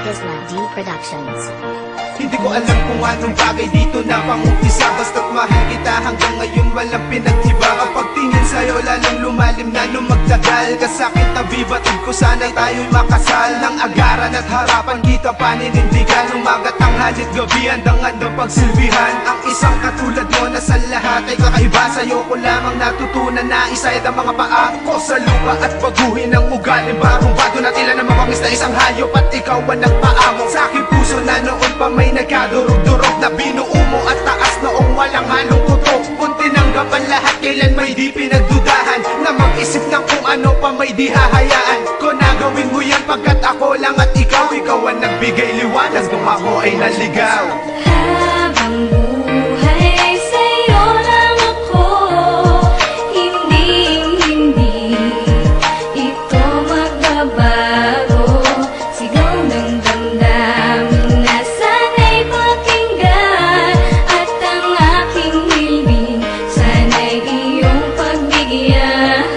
Isla D Productions. Hindi ko alam kung anong bagay dito na pang-umpisa, basta't mahal kita hanggang ngayon walang pinag-iba. Kapag tingin sa'yo lalong lumalim na nung magtagal ka sa'kin tabi, batid ko sana'y tayo'y makasal ng agaran at harapan kita paninindigan. Umagat ang halit gabi handang-handang pagsilbihan. Ang isang katulad mo na sa lahat ay kakaiba. Sa'yo ko lamang natutunan na isayad ang mga paa ko sa lupa at baguhin ang ugaling barong bago na tila na mapangis na isang hayop. At ikaw ang nagpaamong sa aking puso na noon pa may nagkadurog-durog na binuo mo at taas noong walang halong kutok. Kung tinanggapan lahat kailan may di pinagdudahan na mag-isip ng kung ano pa may di hahayaan ko na gawin mo yan pagkat ako lang at ikaw ang nagbigay liwanag kung ako ay naligaw. Habang buhay sa'yo lang ako, hindi ito magbabago. Sigaw ng damdamin na sana'y pakinggan, at ang aking hilbing sana'y iyong pagbigyan.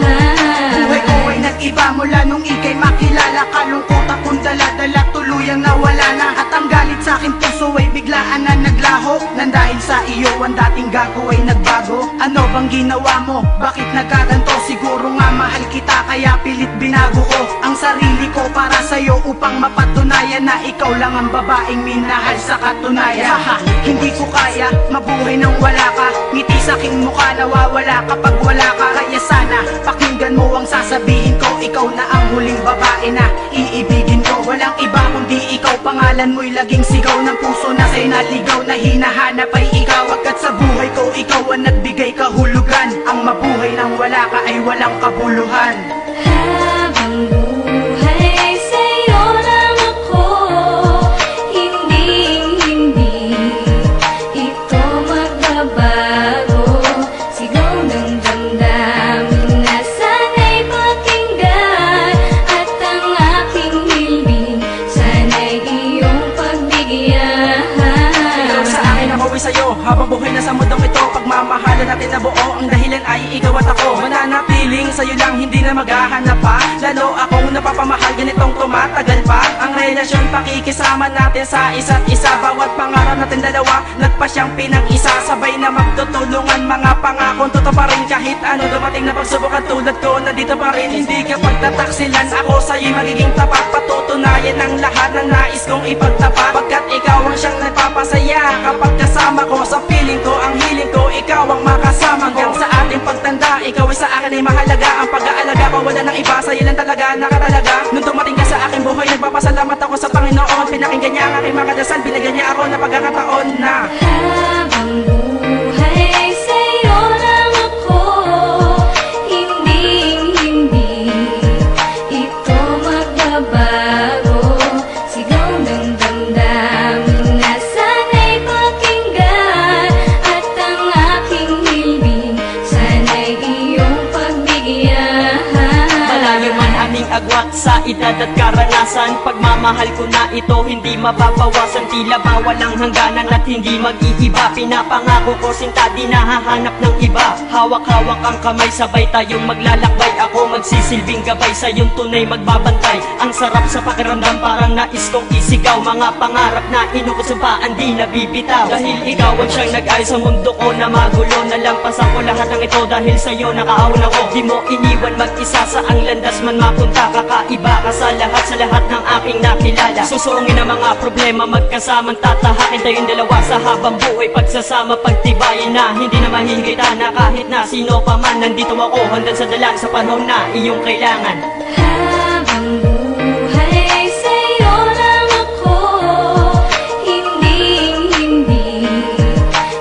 Buhay ko ay nag-iba mula nung ika'y makilala. Kalungkot akong dala-dala, tuluyang nawala na. At ang galit sa aking puso ay biglaan na naglaho, nang dahil sa iyo ang dating gago ay nagbago. Ano bang ginawa mo? Bakit nagkaganto? Siguro nga mahal kita kaya pilit binago ko ang sarili ko para sa'yo upang mapatunayan na ikaw lang ang babaeng minahal sa katunayan. Haha, hindi ko kaya mabuhay nang wala ka. Ngiti sa aking mukha nawawala kapag wala ka. Kaya sana pakinggan mo ang sasabihin ko. Ikaw na ang huling babae na iibigin ko. Walang iba kundi ikaw, pangalan mo'y laging sigaw ng puso na sa'y naligaw. Na hinahanap ay ikaw, agad sa buhay ko ikaw ang nagbigay kahulugan. Ang mabuhay nang wala ka ay walang kabuluhan. Habang buhay sa'yo lang ako, hindi ito magbabago. Sigaw ng damdamin na sana'y pakinggan, at ang aking hilbing sana'y iyong pagbigyan. Ikaw sa akin, ako ay sa'yo habang buhay na sa mundong ito. Pagmamahalan natin na buo, ang dahilan ay ikaw at ako. Mananatiling sa'yo lang, hindi na maghahanap pa. Lalo akong napapamahal, ganitong tumatagal pa ang relasyon, pakikisama natin sa isa't isa. Bawat pangarap natin dalawa, nagpa siyang pinag-isa. Sabay na magtutulungan, mga pangakong totoo pa rin. Kahit ano dumating na pagsubok at tulad ko, nandito pa rin. Hindi ka pagtataksilan, ako sa'yo'y magiging tapat. Patutunayan ang lahat na nais kong ipagtapat, pagkat ikaw ang siyang nagpapasaya. Kapag kasama ko sa piling ko, ang hiling ko, ikaw ang makasama ko. Hanggang sa ating pagtanda, ikaw ay sa akin ay mahalaga. Ang pag-aalaga ko wala nang iba, sa'yo lang talaga, nakatalaga. Nung dumating ka sa aking buhay, nagpapasalamat ako sa Panginoon. Pinakinggan niya ang aking mga dasal, binigyan niya ako na pagkakataon na habang buhay sa'yo lang ako, hindi ito magbabago. Sigaw ng damdamin na sana'y pakinggan, at ang aking hilbing sana'y iyong pagbigyan. Malayo man aming agwat sa edad at karanasan, pagmamahal ko na ito hindi mababawasan. Tila ba walang hangganan at hindi mag-iiba. Pinapangako ko sinta di nahahanap ng iba. Hawak-hawak ang kamay, sabay tayong maglalakbay. Ako magsisilbing gabay, sa iyong tunay magbabantay. Ang sarap sa pakiramdam, parang nais kong isigaw. Mga pangarap na inukusumpaan di nabibitaw. Dahil ikaw ang siyang nag-ayos sa mundo ko na magulo. Nalampasan ko lahat ng ito dahil sa'yo nakaahon ako. Di mo iniwan mag-isa sa ang landas man mapunta. Kakaiba ka sa lahat ng aking nakilala. Susungin ang mga problema, magkasamang tatahakin tayong dalawa sa habang buhay. Pagsasama, pagtibayin na hindi na mahihigitan na kahit na sino pa man. Nandito ako hanggang sa dalang sa panahon na iyong kailangan. Habang buhay sa'yo lang ako, hindi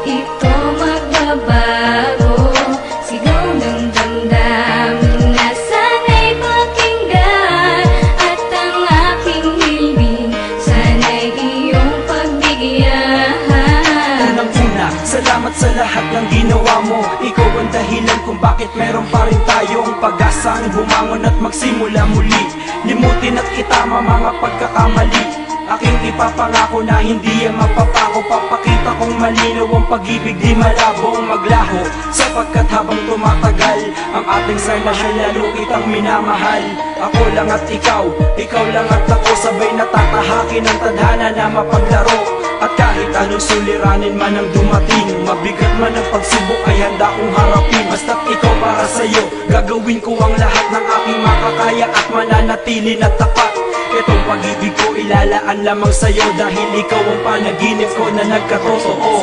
ito magbabago. Sigaw ng damdamin na sana'y pakinggan, at ang aking hilbing sana'y iyong pagbigyan. unang-una, salamat sa lahat ng ginawa mo. Ikaw ang dahilan kung bakit meron pa rin tayong pag-asang bumangon at magsimula muli. Limutin at itama mga pagkakamali. Aking ipapangako na hindi yan mapapako. Papakita kong malinaw ang pag-ibig, di malabo ang maglaho. Sapagkat habang tumatagal ang ating sarnasyon, lalo kitang minamahal. Ako lang at ikaw lang at ako, sabay natatahakin ang tadhana na mapaglaro. At kahit anong suliranin man ang dumating, mabigat man ang pagsubok ay handa kong harapin. Basta't ikaw para sa'yo, gagawin ko ang lahat ng aking makakaya at mananatili na tapat. Itong pag-ibig ko ilalaan lamang sa'yo, dahil ikaw ang panaginip ko na nagkatotoo.